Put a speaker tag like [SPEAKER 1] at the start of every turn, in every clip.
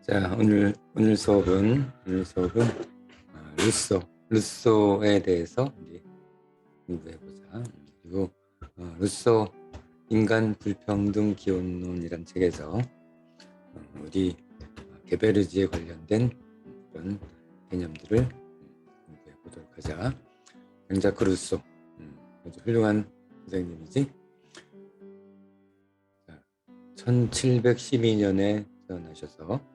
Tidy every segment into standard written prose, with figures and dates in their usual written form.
[SPEAKER 1] 자, 오늘 수업은 루소에 대해서 이제 공부해보자. 그리고 루소 인간 불평등 기원론이란 책에서 우리 게베르지에 관련된 그런 개념들을 공부해보도록 하자. 장자크 루소, 아주 훌륭한 선생님이지. 1712년에 태어나셔서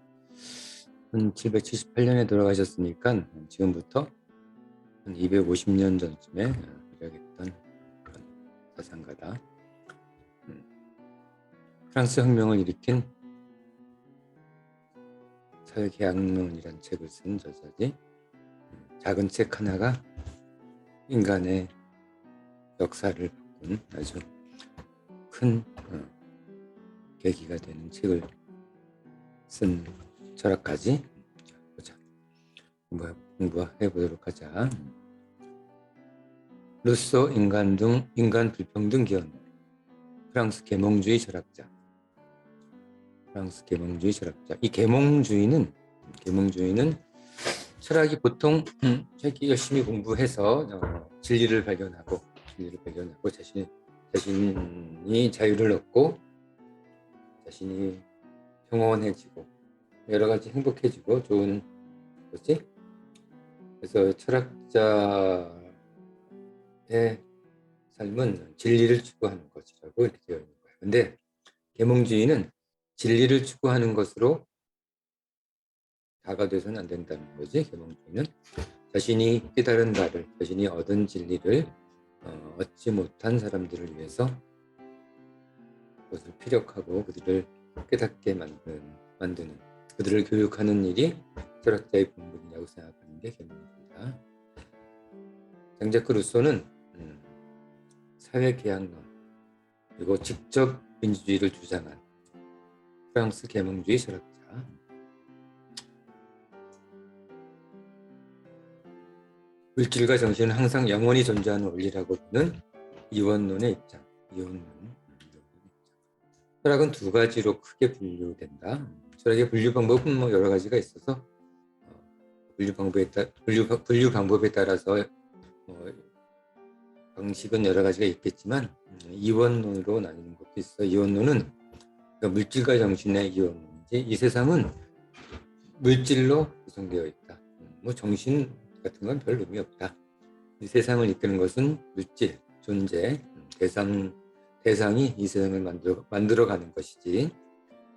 [SPEAKER 1] 1778년에 돌아가셨으니까 지금부터 한 250년 전쯤에 활약했던 그런 사상가다. 프랑스 혁명을 일으킨 사회계약론이라는 책을 쓴 저자지. 작은 책 하나가 인간의 역사를 바꾼 아주 큰 계기가 되는 책을 쓴 철학가지. 보자. 공부해 보도록 하자. 루소 인간 불평등 기원. 프랑스 계몽주의 철학자. 이 계몽주의는 철학이 보통 자기 열심히 공부해서 진리를 발견하고 자신이 자유를 얻고 자신이 평온해지고 여러 가지 행복해지고 좋은 거지. 그래서 철학자의 삶은 진리를 추구하는 것이라고 이렇게 되어 있는 거예요. 근데 계몽주의는 진리를 추구하는 것으로 다가 돼서는 안 된다는 거지. 계몽주의는 자신이 깨달은 바를, 자신이 얻은 진리를 얻지 못한 사람들을 위해서 그것을 피력하고 그들을 깨닫게 만드는 그들을 교육하는 일이 철학자의 본분이라고 생각하는 게 계몽주의다. 장자크 루소는 사회계약론 그리고 직접 민주주의를 주장한 프랑스 계몽주의 철학자. 물질과 정신은 항상 영원히 존재하는 원리라고 보는 이원론의 입장. 철학은 두 가지로 크게 분류된다. 철학의 분류 방법은 여러 가지가 있어서 분류 방법에 따라서 방식은 여러 가지가 있겠지만 이원론으로 나뉘는 것도 있어. 이원론은 그러니까 물질과 정신의 이원론이지. 이 세상은 물질로 구성되어 있다. 정신 같은 건 별 의미 없다. 이 세상을 이끄는 것은 물질, 존재, 대상이 이 세상을 만들어가는 것이지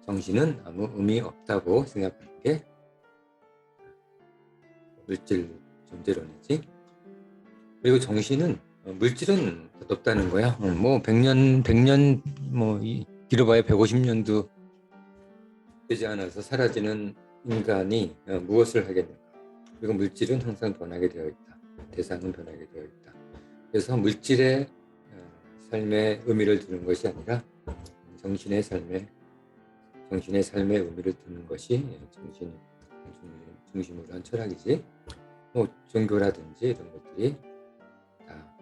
[SPEAKER 1] 정신은 아무 의미 없다고 생각하는 게 물질 존재론이지. 그리고 물질은 없다는 거야. 100년 길어봐야 150년도 되지 않아서 사라지는 인간이 무엇을 하겠는가. 그리고 물질은 항상 변하게 되어 있다. 대상은 변하게 되어 있다. 그래서 물질의 삶의 의미를 두는 것이 아니라 정신의 삶의 의미를 두는 것이 중심으로 한 철학이지. 종교라든지 이런 것들이 다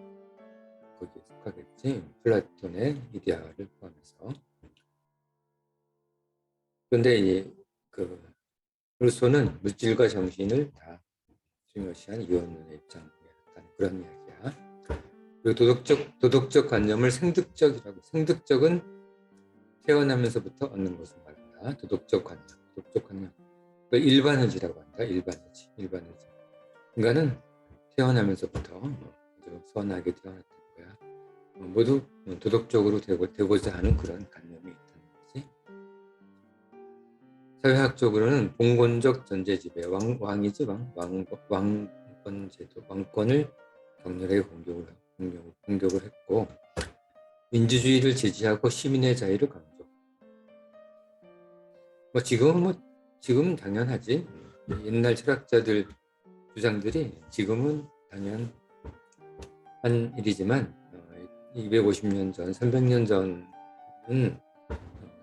[SPEAKER 1] 거기에 속하겠지. 플라톤의 이데아를 포함해서. 그런데 루소는 물질과 정신을 다 중요시한 이원론의 입장이었다는 그런 이야기야. 그리고 도덕적 관념을 생득적이라고. 생득적은 태어나면서부터 얻는 것을 말한다. 도덕적 관념. 그걸 일반의지라고 한다. 일반의지. 인간은 태어나면서부터 아주 선하게 태어났던 거야. 모두 도덕적으로 되고자 하는 그런 관념이 있다는 거지. 사회학적으로는 봉건적 전제지배, 왕이지 왕권제도, 왕권을 격렬하게 공격을 했고 민주주의를 지지하고 시민의 자유를 강조. 지금은 당연하지. 옛날 철학자들 주장들이 지금은 당연한 일이지만 250년 전, 300년 전은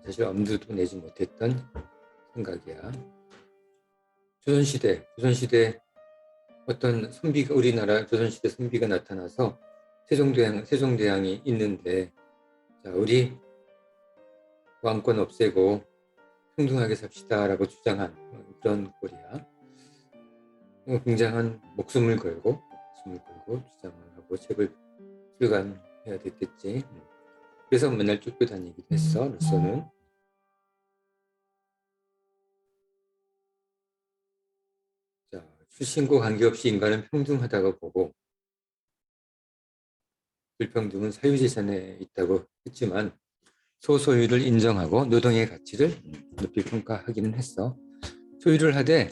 [SPEAKER 1] 사실 엄두도 내지 못했던 생각이야. 조선시대 어떤 우리나라 조선시대 선비가 나타나서 세종대왕이 있는데, 자, 우리 왕권 없애고 평등하게 삽시다라고 주장한 그런 꼴이야. 굉장한 목숨을 걸고 주장을 하고 책을 출간해야 됐겠지. 그래서 맨날 쫓겨다니기도 했어. 루소는. 자, 출신과 관계없이 인간은 평등하다고 보고 불평등은 사유재산에 있다고 했지만 소소유를 인정하고 노동의 가치를 높이 평가하기는 했어. 소유를 하되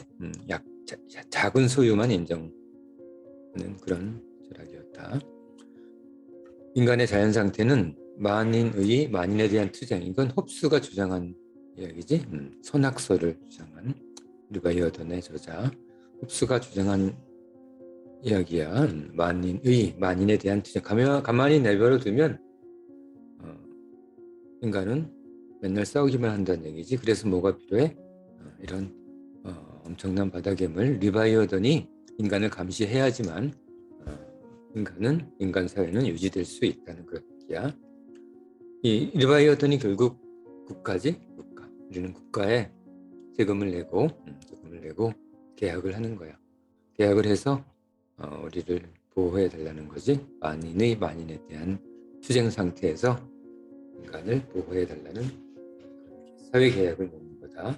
[SPEAKER 1] 작은 소유만 인정하는 그런 철학이었다. 인간의 자연 상태는 만인에 대한 투쟁, 이건 홉스가 주장한 이야기지. 선악설을 주장한 리바이어던의 저자 홉스가 주장한 이야기야. 만인에 대한 투쟁. 가만히 내버려 두면 인간은 맨날 싸우기만 한다는 얘기지. 그래서 뭐가 필요해? 이런 엄청난 바닥임을 리바이어던이 인간을 감시해야지만 인간 사회는 유지될 수 있다는 그런 얘기야. 이 리바이어던이 결국 국가지. 우리는 국가에 세금을 내고 계약을 하는 거야. 계약을 해서 우리를 보호해 달라는 거지. 만인에 대한 투쟁 상태에서 인간을 보호해 달라는 사회 계약을 맺는 거다.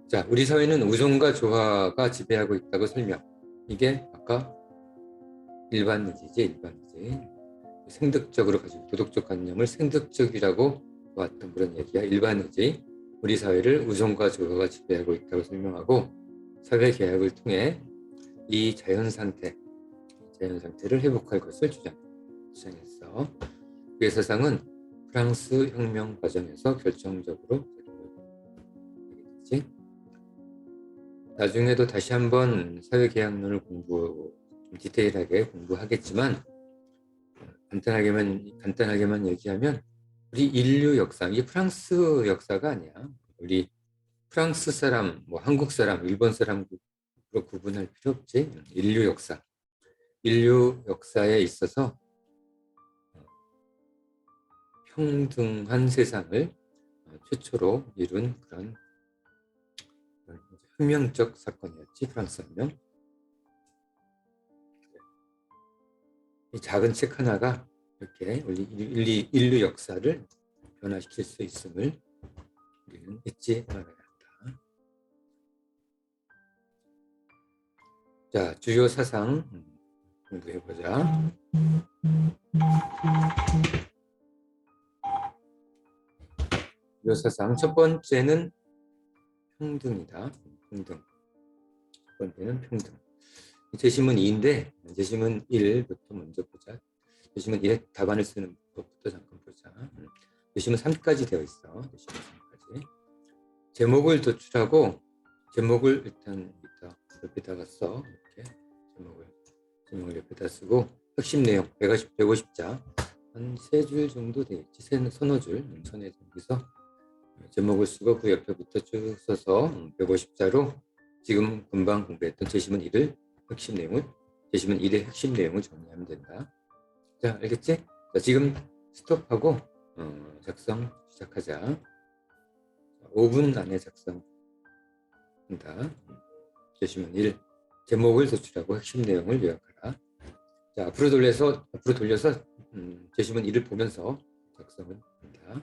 [SPEAKER 1] 자, 우리 사회는 우정과 조화가 지배하고 있다고 설명. 이게 아까 일반의지. 생득적으로 가지고 도덕적 관념을 생득적이라고 보았던 그런 얘기야. 일반의지. 우리 사회를 우정과 조화가 지배하고 있다고 설명하고 사회 계약을 통해 이 자연 상태를 회복할 것을 주장했어. 그의 사상은 프랑스 혁명 과정에서 결정적으로 되겠지. 나중에도 다시 한번 사회 계약론을 디테일하게 공부하겠지만 간단하게만 얘기하면 우리 인류 역사, 이게 프랑스 역사가 아니야. 우리 프랑스 사람, 한국 사람, 일본 사람으로 구분할 필요 없지. 인류 역사에 있어서 평등한 세상을 최초로 이룬 그런 혁명적 사건이었지. 프랑스 혁명. 이 작은 책 하나가 이렇게 우리 인류 역사를 변화시킬 수 있음을 우리는 잊지 말아야 한다. 자, 주요 사상 공부해보자. 주요 사상 첫 번째는 평등이다. 평등. 첫 번째는 평등. 제시문 2인데 제시문 1부터 먼저 보자. 제시문 1의 답안을 쓰는 법부터 잠깐 보자. 제시문 3까지 되어 있어. 제시문 3까지. 제목을 도출하고 제목을 일단 옆에다가 써. 이렇게 제목을 옆에다 쓰고 핵심 내용 150자 한 3줄 정도 되겠지. 서너 줄. 여기서 제목을 쓰고 그 옆에부터 쭉 써서 150자로 지금 금방 공부했던 제시문 1의 핵심 내용을 정리하면 된다. 자, 알겠지? 자, 지금 스톱하고 작성 시작하자. 5분 안에 작성한다. 제시문 1 제목을 도출하고 핵심 내용을 요약하라. 자, 앞으로 돌려서 제시문 1을 보면서 작성을 한다.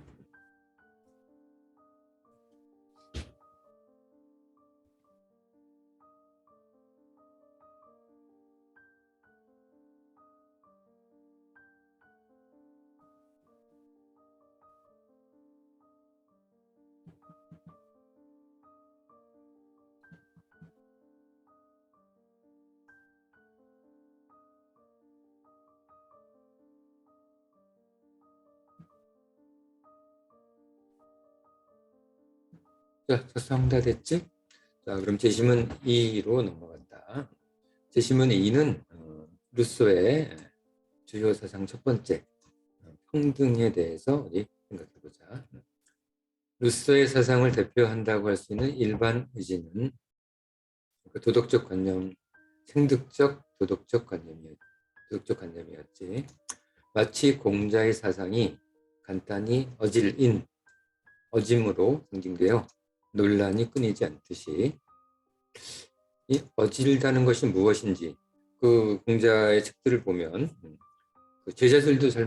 [SPEAKER 1] 자, 작성 다 됐지? 자, 그럼 제시문 2로 넘어간다. 제시문 2는 루소의 주요 사상 첫 번째 평등에 대해서 우리 생각해보자. 루소의 사상을 대표한다고 할 수 있는 일반 의지는 도덕적 관념, 생득적 도덕적 관념이었지. 마치 공자의 사상이 간단히 어질인 어짐으로 상징되어 논란이 끊이지 않듯이 이 어질다는 것이 무엇인지 그 공자의 책들을 보면 그 제자들도 잘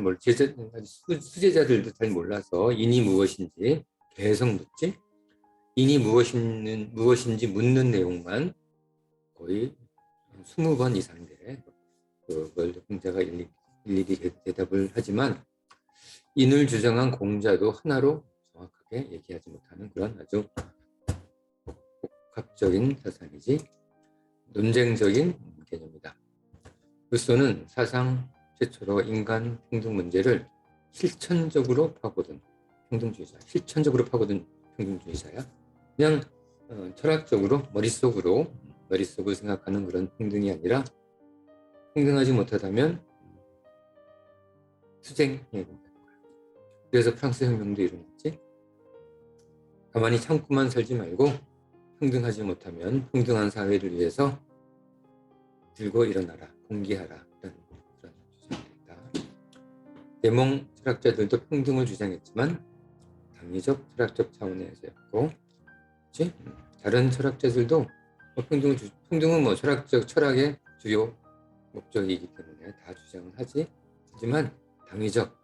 [SPEAKER 1] 수제자들도 잘 몰라서 인이 무엇인지 계속 묻지 인이 무엇인지 묻는 내용만 거의 20번 이상인데 그걸 공자가 일일이 대답을 하지만 인을 주장한 공자도 하나로 정확하게 얘기하지 못하는 그런 아주 복합적인 사상이지 논쟁적인 개념이다. 루소는 사상 최초로 인간 평등 문제를 실천적으로 파고든 평등주의자야. 그냥 철학적으로 머릿속을 생각하는 그런 평등이 아니라 평등하지 못하다면 투쟁해야 된다는 거야. 그래서 프랑스 혁명도 일어났지. 가만히 참고만 살지 말고 평등하지 못하면 평등한 사회를 위해서 들고 일어나라, 공개하라 이런 주장입니다. 대몽 철학자들도 평등을 주장했지만 당위적 철학적 차원에서였고, 다른 철학자들도 평등은 철학의 주요 목적이기 때문에 다 주장을 하지만 당위적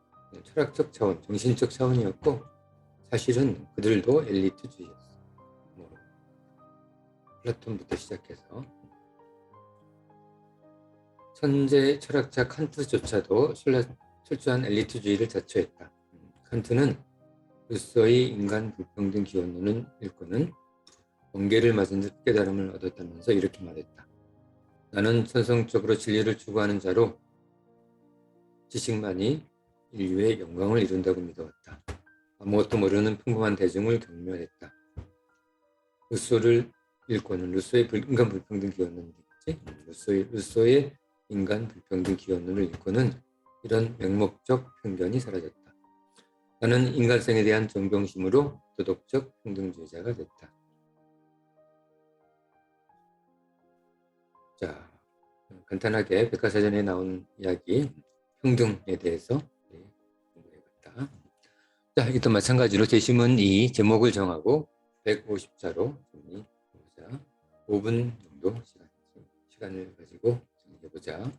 [SPEAKER 1] 철학적 차원, 정신적 차원이었고 사실은 그들도 엘리트주의였어. 플라톤부터 시작해서 천재 철학자 칸트조차도 철저한 엘리트주의를 자처했다. 칸트는 루소의 인간 불평등 기원론을 읽고는 번개를 맞은 듯 깨달음을 얻었다면서 이렇게 말했다. 나는 천성적으로 진리를 추구하는 자로 지식만이 인류의 영광을 이룬다고 믿어왔다. 아무것도 모르는 평범한 대중을 경멸했다. 루소를 읽고는 루소의 인간 불평등 기원론이겠지? 루소의 인간 불평등 기원론을 읽고는 이런 맹목적 편견이 사라졌다. 나는 인간성에 대한 존경심으로 도덕적 평등주의자가 됐다. 자, 간단하게 백과사전에 나온 이야기 평등에 대해서 공부해봤다. 자, 이것도 마찬가지로 제시문 2 제목을 정하고 150자로 정리해보자. 5분 정도 시간을 가지고 정리해보자.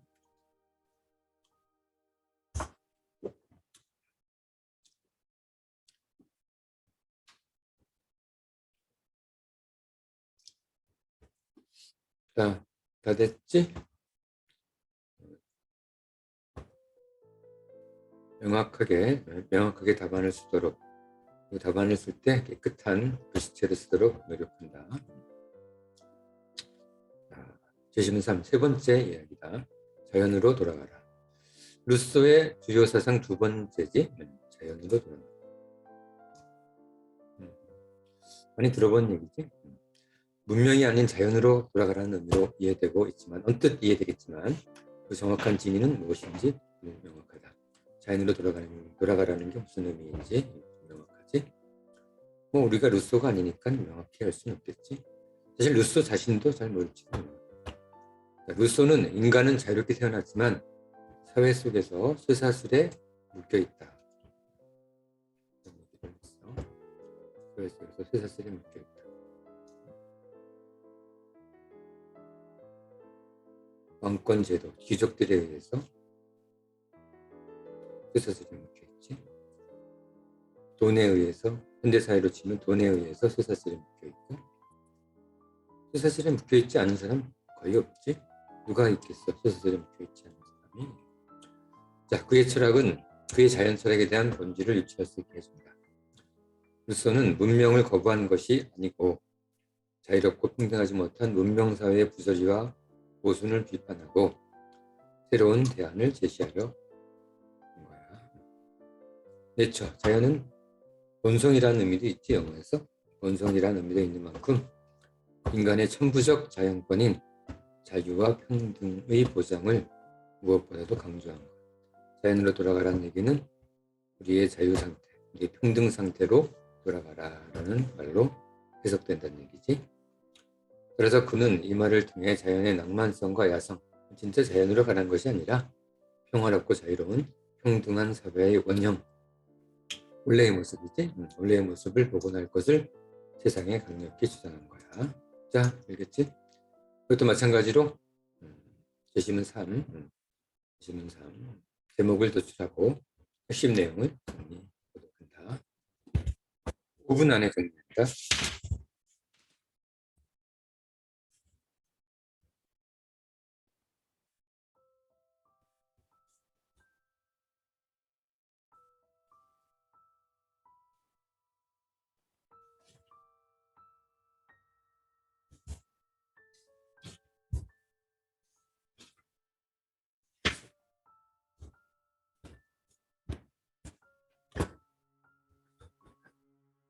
[SPEAKER 1] 자, 다 됐지? 명확하게 답안을 쓰도록, 답안을 쓸 때 깨끗한 글씨체를 쓰도록 노력한다. 제시문 3, 세 번째 이야기다. 자연으로 돌아가라. 루소의 주요 사상 두 번째지. 자연으로 돌아가라. 많이 들어본 얘기지. 문명이 아닌 자연으로 돌아가라는 의미로 이해되고 있지만, 언뜻 이해되겠지만 그 정확한 진위는 무엇인지 명확하다. 자연으로 돌아가라는 게 무슨 의미인지 명확하지. 우리가 루소가 아니니까 명확히 할 수는 없겠지. 사실 루소 자신도 잘 모르지. 루소는 인간은 자유롭게 태어났지만 사회 속에서 쇠사슬에 묶여있다. 사회 속에서 쇠사슬에 묶여있다. 왕권제도, 귀족들에 의해서 쇠사슬에 묶여있지. 돈에 의해서, 현대사회로 치면 돈에 의해서 쇠사슬에 묶여있고, 쇠사슬에 묶여있지 않은 사람 거의 없지. 누가 있겠어, 쇠사슬에 묶여있지 않은 사람이. 자, 그의 철학은 그의 자연 철학에 대한 본질을 유추할 수 있게 해준다. 루소는 문명을 거부하는 것이 아니고 자유롭고 평등하지 못한 문명사회의 부조리와 모순을 비판하고 새로운 대안을 제시하려 한 거야. 내처, 자연은 본성이라는 의미도 있지. 영어에서 본성이라는 의미도 있는 만큼 인간의 천부적 자연권인 자유와 평등의 보장을 무엇보다도 강조한 것. 자연으로 돌아가라는 얘기는 우리의 자유 상태, 우리의 평등 상태로 돌아가라라는 말로 해석된다는 얘기지. 그래서 그는 이 말을 통해 자연의 낭만성과 야성, 진짜 자연으로 가는 것이 아니라 평화롭고 자유로운 평등한 사회의 원형, 원래의 모습이지. 원래의 모습을 복원할 것을 세상에 강력히 주장한 거야. 자, 알겠지? 그것도 마찬가지로 제시문 3, 제시문 3 제목을 도출하고 핵심 내용을 정리하도록 한다. 5분 안에 정리한다.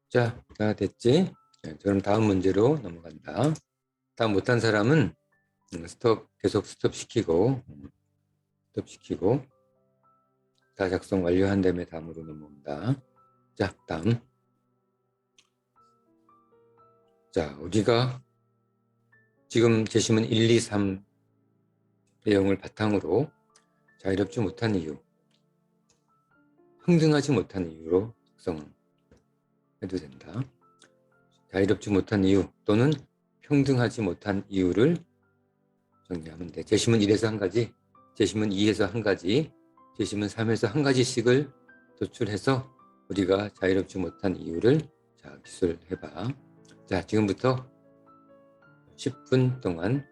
[SPEAKER 1] 자, 다 됐지? 자, 그럼 다음 문제로 넘어간다. 다음 못한 사람은 스톱, 계속 스톱 시키고 다 작성 완료한 다음에 다음으로 넘어온다. 자, 다음. 자, 우리가 지금 제시문 1, 2, 3 내용을 바탕으로 자유롭지 못한 이유, 평등하지 못한 이유로 작성해도 된다. 자유롭지 못한 이유 또는 평등하지 못한 이유를 정리하면 돼. 제시문 1에서 한 가지, 제시문 2에서 한 가지, 제시문 3에서 한 가지씩을 도출해서 우리가 자유롭지 못한 이유를 자, 기술해봐. 자, 지금부터 10분 동안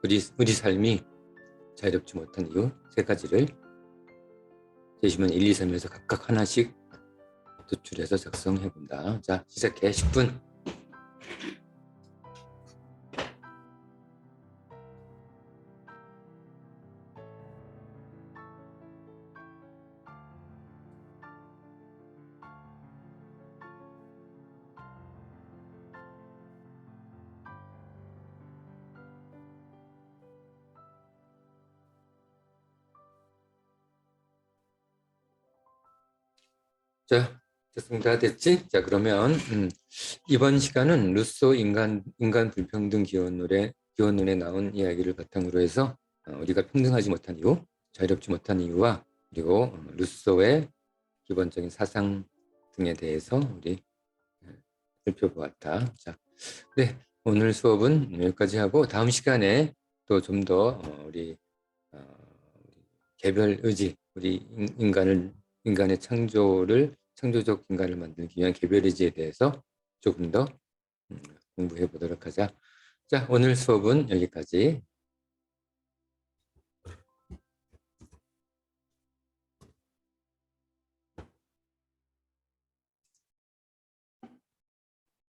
[SPEAKER 1] 우리 삶이 자유롭지 못한 이유 세 가지를 제시문 1, 2, 3에서 각각 하나씩 도출해서 작성해 본다. 자, 시작해. 10분. 자, 됐습니다. 됐지? 자, 그러면 이번 시간은 루소 인간 불평등 기원론에 나온 이야기를 바탕으로 해서 우리가 평등하지 못한 이유, 자유롭지 못한 이유와 그리고 루소의 기본적인 사상 등에 대해서 우리 살펴보았다. 자, 네, 오늘 수업은 여기까지 하고 다음 시간에 또 좀 더 우리 개별 의지, 우리 인간의 창조적 인간을 만들기 위한 개별 의지에 대해서 조금 더 공부해 보도록 하자. 자, 오늘 수업은 여기까지.